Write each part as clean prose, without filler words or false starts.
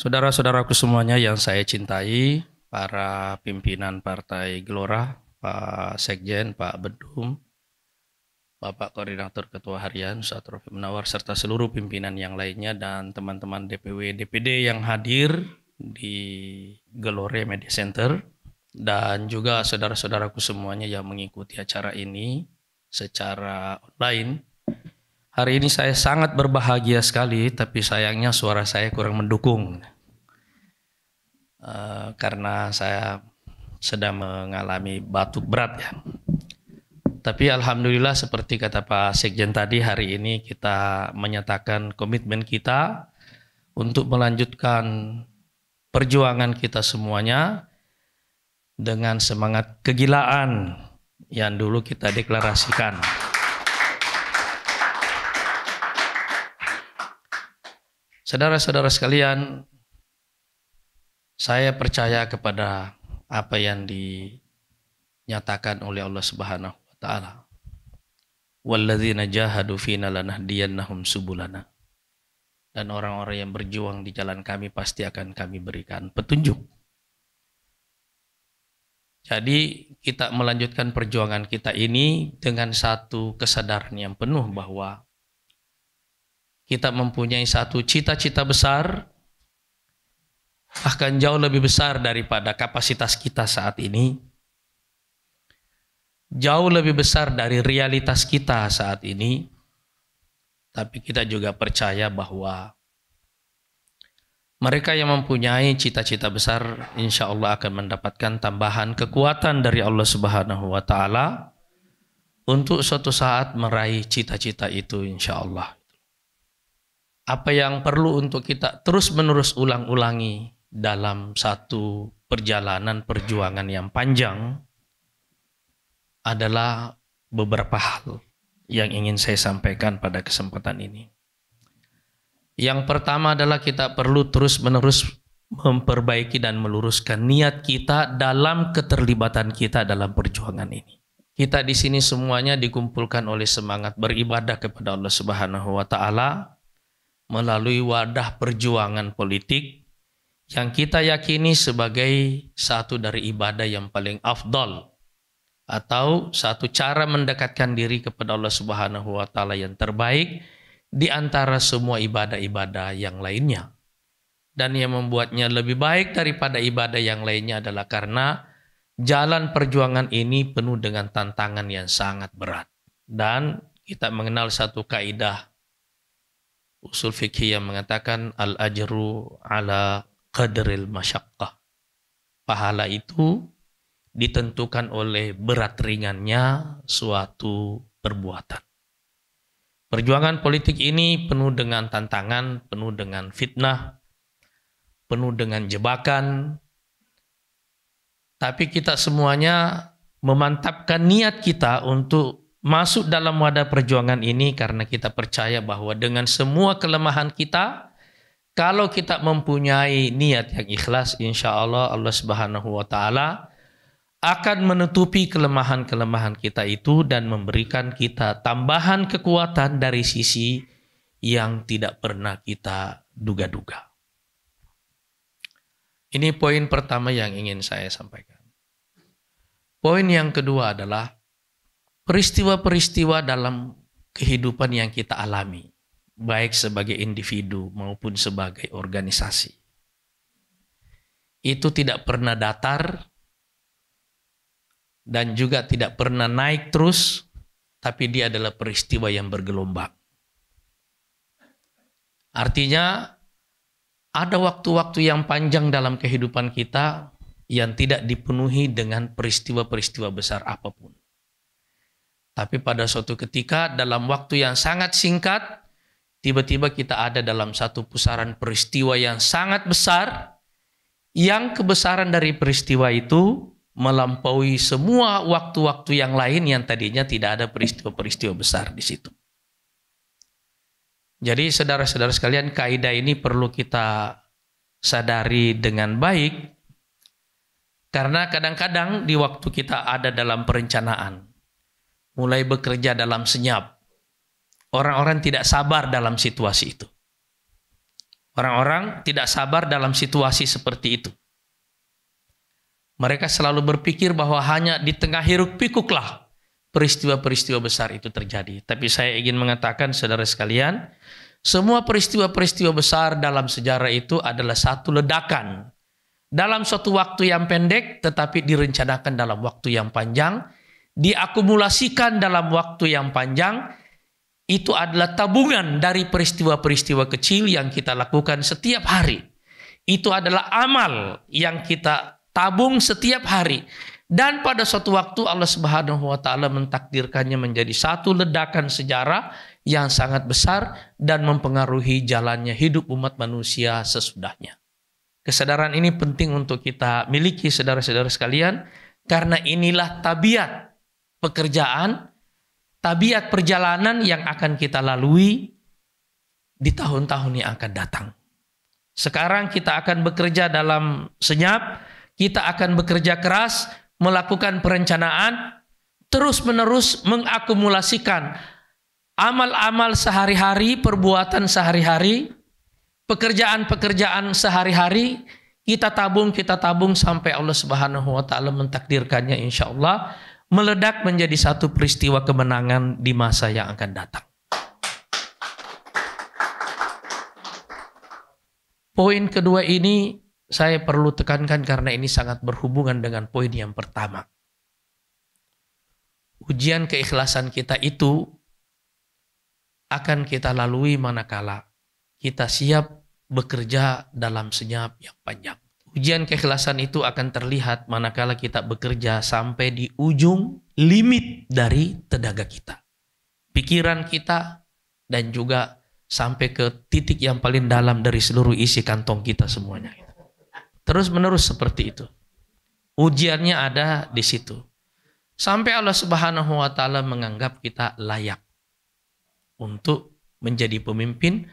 Saudara-saudaraku semuanya yang saya cintai, para pimpinan Partai Gelora, Pak Sekjen, Pak Bedum, Bapak Koordinator Ketua Harian, Ustaz Rofi Munawar, serta seluruh pimpinan yang lainnya dan teman-teman DPW DPD yang hadir di Gelore Media Center, dan juga saudara-saudaraku semuanya yang mengikuti acara ini secara online. Hari ini saya sangat berbahagia sekali, tapi sayangnya suara saya kurang mendukung. Karena saya sedang mengalami batuk berat ya. Tapi alhamdulillah seperti kata Pak Sekjen tadi, hari ini kita menyatakan komitmen kita untuk melanjutkan perjuangan kita semuanya dengan semangat kegilaan yang dulu kita deklarasikan. Saudara-saudara sekalian, saya percaya kepada apa yang dinyatakan oleh Allah Subhanahu wa taala. Walladzina jahadu fina lanahdiyannahum subulana. Dan orang-orang yang berjuang di jalan kami pasti akan kami berikan petunjuk. Jadi kita melanjutkan perjuangan kita ini dengan satu kesadaran yang penuh bahwa kita mempunyai satu cita-cita besar, bahkan jauh lebih besar daripada kapasitas kita saat ini, jauh lebih besar dari realitas kita saat ini. Tapi kita juga percaya bahwa mereka yang mempunyai cita-cita besar insya Allah akan mendapatkan tambahan kekuatan dari Allah Subhanahu wa taala untuk suatu saat meraih cita-cita itu insya Allah. Apa yang perlu untuk kita terus-menerus ulang-ulangi dalam satu perjalanan perjuangan yang panjang adalah beberapa hal yang ingin saya sampaikan pada kesempatan ini. Yang pertama adalah kita perlu terus-menerus memperbaiki dan meluruskan niat kita dalam keterlibatan kita dalam perjuangan ini. Kita di sini semuanya dikumpulkan oleh semangat beribadah kepada Allah Subhanahu wa taala melalui wadah perjuangan politik yang kita yakini sebagai satu dari ibadah yang paling afdal atau satu cara mendekatkan diri kepada Allah Subhanahu wa taala yang terbaik di antara semua ibadah-ibadah yang lainnya. Dan yang membuatnya lebih baik daripada ibadah yang lainnya adalah karena jalan perjuangan ini penuh dengan tantangan yang sangat berat. Dan kita mengenal satu kaidah usul fikih yang mengatakan al-ajru ala qadril masyaqqah. Pahala itu ditentukan oleh berat ringannya suatu perbuatan. Perjuangan politik ini penuh dengan tantangan, penuh dengan fitnah, penuh dengan jebakan. Tapi kita semuanya memantapkan niat kita untuk masuk dalam wadah perjuangan ini karena kita percaya bahwa dengan semua kelemahan kita, kalau kita mempunyai niat yang ikhlas, insya Allah Allah Subhanahu wa taala akan menutupi kelemahan-kelemahan kita itu dan memberikan kita tambahan kekuatan dari sisi yang tidak pernah kita duga-duga. Ini poin pertama yang ingin saya sampaikan. Poin yang kedua adalah peristiwa-peristiwa dalam kehidupan yang kita alami, baik sebagai individu maupun sebagai organisasi. Itu tidak pernah datar dan juga tidak pernah naik terus, tapi dia adalah peristiwa yang bergelombang. Artinya, ada waktu-waktu yang panjang dalam kehidupan kita yang tidak dipenuhi dengan peristiwa-peristiwa besar apapun. Tapi pada suatu ketika, dalam waktu yang sangat singkat, tiba-tiba kita ada dalam satu pusaran peristiwa yang sangat besar, yang kebesaran dari peristiwa itu melampaui semua waktu-waktu yang lain yang tadinya tidak ada peristiwa-peristiwa besar di situ. Jadi saudara-saudara sekalian, kaidah ini perlu kita sadari dengan baik, karena kadang-kadang di waktu kita ada dalam perencanaan, mulai bekerja dalam senyap, orang-orang tidak sabar dalam situasi itu. Orang-orang tidak sabar dalam situasi seperti itu. Mereka selalu berpikir bahwa hanya di tengah hiruk pikuklah peristiwa-peristiwa besar itu terjadi. Tapi saya ingin mengatakan, saudara sekalian, semua peristiwa-peristiwa besar dalam sejarah itu adalah satu ledakan. Dalam suatu waktu yang pendek, tetapi direncanakan dalam waktu yang panjang, diakumulasikan dalam waktu yang panjang. Itu adalah tabungan dari peristiwa-peristiwa kecil yang kita lakukan setiap hari. Itu adalah amal yang kita tabung setiap hari. Dan pada suatu waktu Allah Subhanahu wa taala mentakdirkannya menjadi satu ledakan sejarah yang sangat besar dan mempengaruhi jalannya hidup umat manusia sesudahnya. Kesadaran ini penting untuk kita miliki, saudara-saudara sekalian, karena inilah tabiat pekerjaan, tabiat perjalanan yang akan kita lalui di tahun-tahun yang akan datang. Sekarang kita akan bekerja dalam senyap, kita akan bekerja keras, melakukan perencanaan, terus-menerus mengakumulasikan amal-amal sehari-hari, perbuatan sehari-hari, pekerjaan-pekerjaan sehari-hari, kita tabung sampai Allah Subhanahu wa taala mentakdirkannya insyaallah meledak menjadi satu peristiwa kemenangan di masa yang akan datang. Poin kedua ini saya perlu tekankan karena ini sangat berhubungan dengan poin yang pertama. Ujian keikhlasan kita itu akan kita lalui manakala kita siap bekerja dalam senyap yang panjang. Ujian keikhlasan itu akan terlihat manakala kita bekerja sampai di ujung limit dari tenaga kita, pikiran kita, dan juga sampai ke titik yang paling dalam dari seluruh isi kantong kita semuanya. Terus menerus seperti itu. Ujiannya ada di situ. Sampai Allah Subhanahu wa taala menganggap kita layak untuk menjadi pemimpin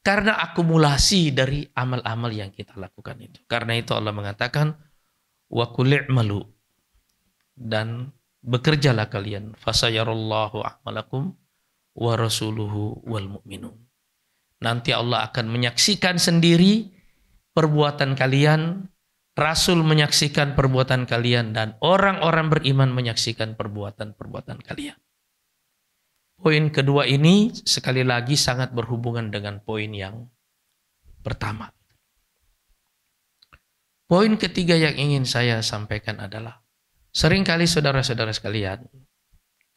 karena akumulasi dari amal-amal yang kita lakukan itu. Karena itu Allah mengatakan wa qul i'malu, dan bekerjalah kalian, fasayarallahu a'malakum wa rasuluhu wal mu'minun. Nanti Allah akan menyaksikan sendiri perbuatan kalian, Rasul menyaksikan perbuatan kalian, dan orang-orang beriman menyaksikan perbuatan-perbuatan kalian. Poin kedua ini sekali lagi sangat berhubungan dengan poin yang pertama. Poin ketiga yang ingin saya sampaikan adalah, seringkali saudara-saudara sekalian,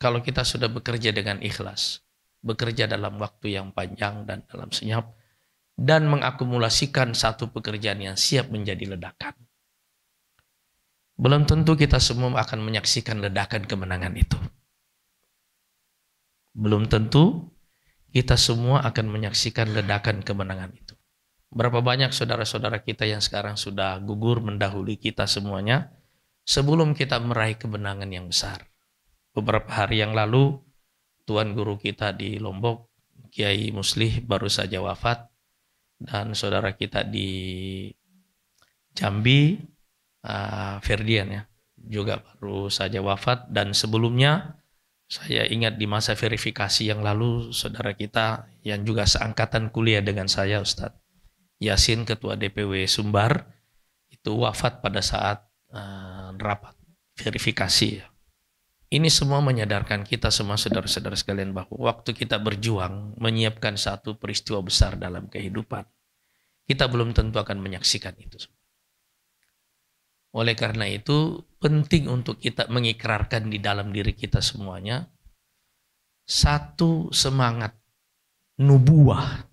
kalau kita sudah bekerja dengan ikhlas, bekerja dalam waktu yang panjang dan dalam senyap, dan mengakumulasikan satu pekerjaan yang siap menjadi ledakan, belum tentu kita semua akan menyaksikan ledakan kemenangan itu. Belum tentu kita semua akan menyaksikan ledakan kemenangan itu. Berapa banyak saudara-saudara kita yang sekarang sudah gugur mendahului kita semuanya sebelum kita meraih kemenangan yang besar. Beberapa hari yang lalu, Tuan Guru kita di Lombok, Kiai Muslih, baru saja wafat. Dan saudara kita di Jambi, Ferdian ya, juga baru saja wafat. Dan sebelumnya, saya ingat di masa verifikasi yang lalu, saudara kita yang juga seangkatan kuliah dengan saya, Ustadz Yasin, Ketua DPW Sumbar, itu wafat pada saat rapat verifikasi. Ini semua menyadarkan kita semua, saudara-saudara sekalian, bahwa waktu kita berjuang menyiapkan satu peristiwa besar dalam kehidupan, kita belum tentu akan menyaksikan itu. Oleh karena itu, penting untuk kita mengikrarkan di dalam diri kita semuanya satu semangat nubuah,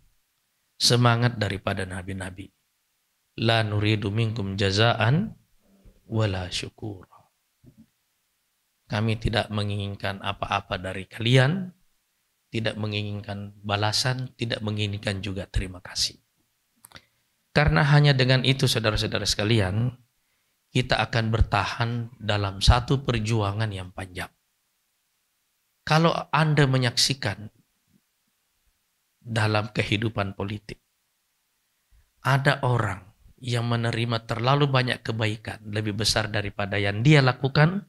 semangat daripada nabi-nabi. La nuridu minkum jazaan wala syukur. Kami tidak menginginkan apa-apa dari kalian, tidak menginginkan balasan, tidak menginginkan juga terima kasih. Karena hanya dengan itu, saudara-saudara sekalian, kita akan bertahan dalam satu perjuangan yang panjang. Kalau Anda menyaksikan dalam kehidupan politik, ada orang yang menerima terlalu banyak kebaikan, lebih besar daripada yang dia lakukan,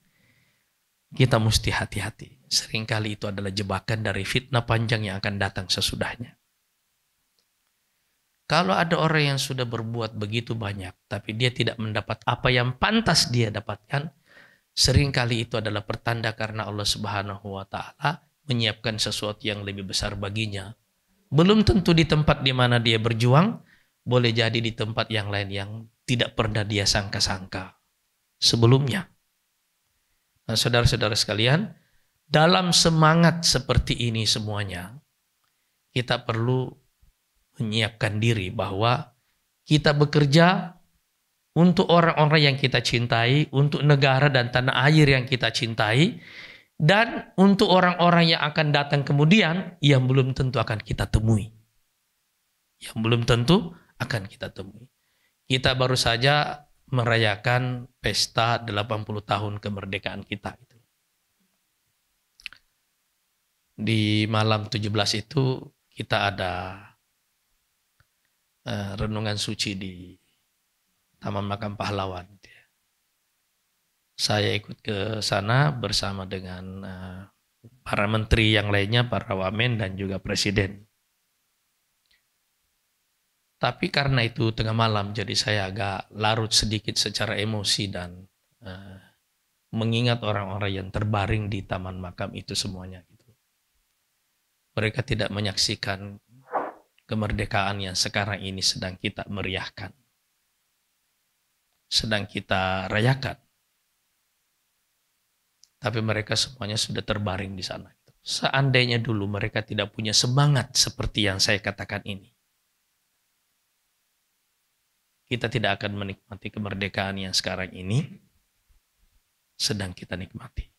kita mesti hati-hati. Seringkali itu adalah jebakan dari fitnah panjang yang akan datang sesudahnya. Kalau ada orang yang sudah berbuat begitu banyak, tapi dia tidak mendapat apa yang pantas dia dapatkan, seringkali itu adalah pertanda karena Allah Subhanahu wa Ta'ala menyiapkan sesuatu yang lebih besar baginya. Belum tentu di tempat di mana dia berjuang, boleh jadi di tempat yang lain yang tidak pernah dia sangka-sangka sebelumnya. Nah, saudara-saudara sekalian, dalam semangat seperti ini semuanya, kita perlu menyiapkan diri bahwa kita bekerja untuk orang-orang yang kita cintai, untuk negara dan tanah air yang kita cintai, dan untuk orang-orang yang akan datang kemudian yang belum tentu akan kita temui. Yang belum tentu akan kita temui. Kita baru saja merayakan pesta 80 tahun kemerdekaan kita. Di malam 17 itu kita ada renungan suci di Taman Makam Pahlawan. Saya ikut ke sana bersama dengan para menteri yang lainnya, para wamen dan juga presiden. Tapi karena itu tengah malam, jadi saya agak larut sedikit secara emosi dan mengingat orang-orang yang terbaring di taman makam itu semuanya. Mereka tidak menyaksikan kemerdekaan yang sekarang ini sedang kita meriahkan, sedang kita rayakan. Tapi mereka semuanya sudah terbaring di sana. Seandainya dulu mereka tidak punya semangat seperti yang saya katakan ini, kita tidak akan menikmati kemerdekaan yang sekarang ini sedang kita nikmati.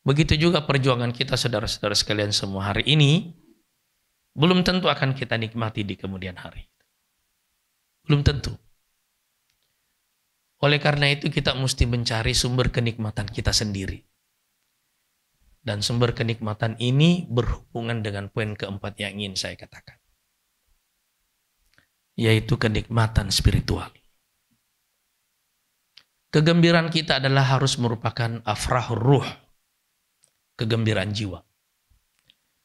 Begitu juga perjuangan kita, saudara-saudara sekalian semua, hari ini belum tentu akan kita nikmati di kemudian hari. Belum tentu. Oleh karena itu kita mesti mencari sumber kenikmatan kita sendiri. Dan sumber kenikmatan ini berhubungan dengan poin keempat yang ingin saya katakan. Yaitu kenikmatan spiritual. Kegembiraan kita adalah harus merupakan afrahur ruh. Kegembiraan jiwa.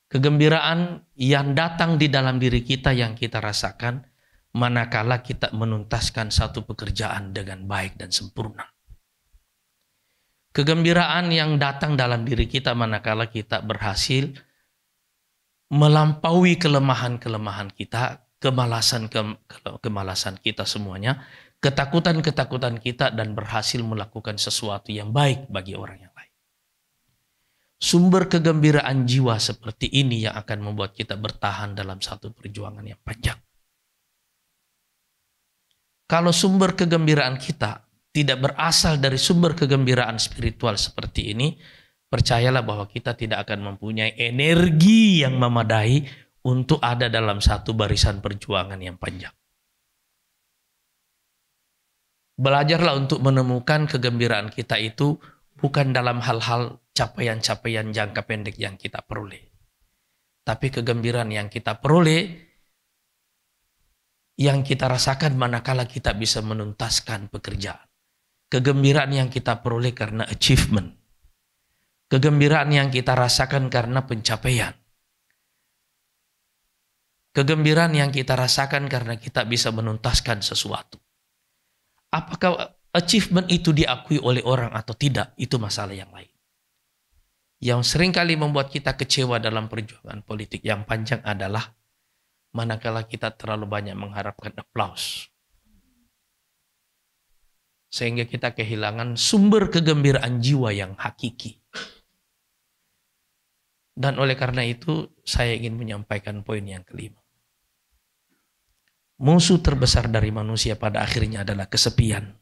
Kegembiraan yang datang di dalam diri kita yang kita rasakan manakala kita menuntaskan satu pekerjaan dengan baik dan sempurna. Kegembiraan yang datang dalam diri kita manakala kita berhasil melampaui kelemahan-kelemahan kita, kemalasan kita semuanya, ketakutan-ketakutan kita, dan berhasil melakukan sesuatu yang baik bagi orang yang lain. Sumber kegembiraan jiwa seperti ini yang akan membuat kita bertahan dalam satu perjuangan yang panjang. Kalau sumber kegembiraan kita tidak berasal dari sumber kegembiraan spiritual seperti ini, percayalah bahwa kita tidak akan mempunyai energi yang memadai untuk ada dalam satu barisan perjuangan yang panjang. Belajarlah untuk menemukan kegembiraan kita itu bukan dalam hal-hal capaian-capaian jangka pendek yang kita peroleh. Tapi kegembiraan yang kita peroleh, yang kita rasakan manakala kita bisa menuntaskan pekerjaan. Kegembiraan yang kita peroleh karena achievement. Kegembiraan yang kita rasakan karena pencapaian. Kegembiraan yang kita rasakan karena kita bisa menuntaskan sesuatu. Apakah achievement itu diakui oleh orang atau tidak, itu masalah yang lain. Yang seringkali membuat kita kecewa dalam perjuangan politik yang panjang adalah manakala kita terlalu banyak mengharapkan aplaus. Sehingga kita kehilangan sumber kegembiraan jiwa yang hakiki. Dan oleh karena itu saya ingin menyampaikan poin yang kelima. Musuh terbesar dari manusia pada akhirnya adalah kesepian.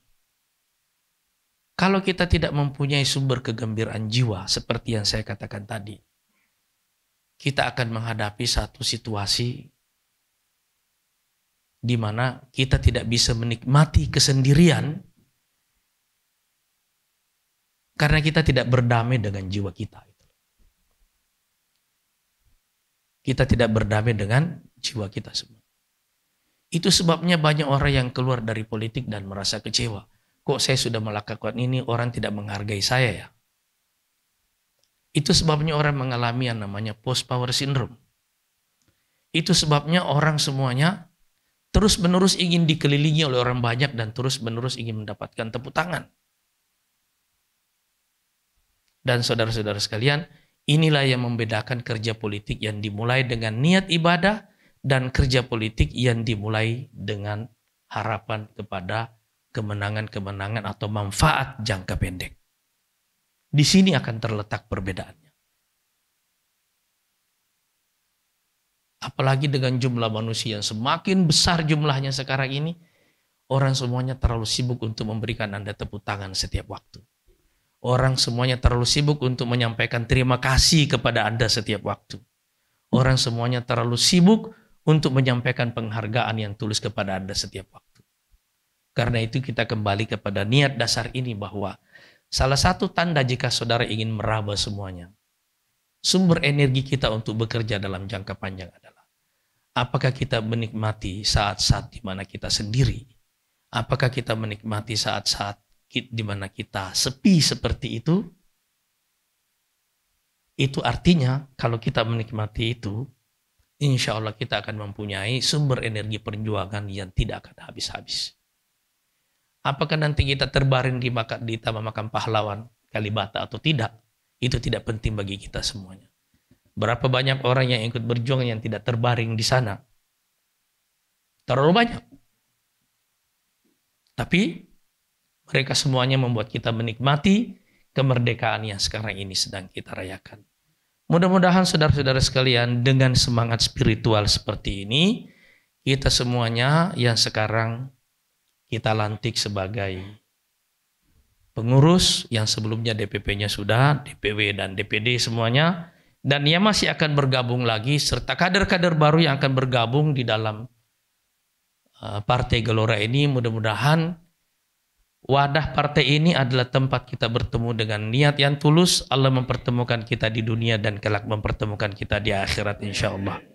Kalau kita tidak mempunyai sumber kegembiraan jiwa seperti yang saya katakan tadi, kita akan menghadapi satu situasi di mana kita tidak bisa menikmati kesendirian karena kita tidak berdamai dengan jiwa kita. Kita tidak berdamai dengan jiwa kita semua. Itu sebabnya banyak orang yang keluar dari politik dan merasa kecewa. Kok saya sudah melakukan ini, orang tidak menghargai saya ya? Itu sebabnya orang mengalami yang namanya post power syndrome. Itu sebabnya orang semuanya terus-menerus ingin dikelilingi oleh orang banyak dan terus-menerus ingin mendapatkan tepuk tangan. Dan saudara-saudara sekalian, inilah yang membedakan kerja politik yang dimulai dengan niat ibadah dan kerja politik yang dimulai dengan harapan kepada kemenangan-kemenangan atau manfaat jangka pendek. Di sini akan terletak perbedaannya. Apalagi dengan jumlah manusia yang semakin besar jumlahnya sekarang ini, orang semuanya terlalu sibuk untuk memberikan Anda tepuk tangan setiap waktu. Orang semuanya terlalu sibuk untuk menyampaikan terima kasih kepada Anda setiap waktu. Orang semuanya terlalu sibuk untuk menyampaikan penghargaan yang tulus kepada Anda setiap waktu. Karena itu kita kembali kepada niat dasar ini bahwa salah satu tanda jika saudara ingin meraba semuanya, sumber energi kita untuk bekerja dalam jangka panjang adalah apakah kita menikmati saat-saat di mana kita sendiri? Apakah kita menikmati saat-saat di mana kita sepi seperti itu? Itu artinya kalau kita menikmati itu, insya Allah kita akan mempunyai sumber energi perjuangan yang tidak akan habis-habis. Apakah nanti kita terbaring di Taman Makam Pahlawan Kalibata atau tidak? Itu tidak penting bagi kita semuanya. Berapa banyak orang yang ikut berjuang yang tidak terbaring di sana? Terlalu banyak. Tapi mereka semuanya membuat kita menikmati kemerdekaan yang sekarang ini sedang kita rayakan. Mudah-mudahan saudara-saudara sekalian dengan semangat spiritual seperti ini, kita semuanya yang sekarang kita lantik sebagai pengurus, yang sebelumnya DPP-nya sudah, DPW dan DPD semuanya, dan yang masih akan bergabung lagi, serta kader-kader baru yang akan bergabung di dalam Partai Gelora ini, mudah-mudahan wadah partai ini adalah tempat kita bertemu dengan niat yang tulus. Allah mempertemukan kita di dunia dan kelak mempertemukan kita di akhirat insya Allah.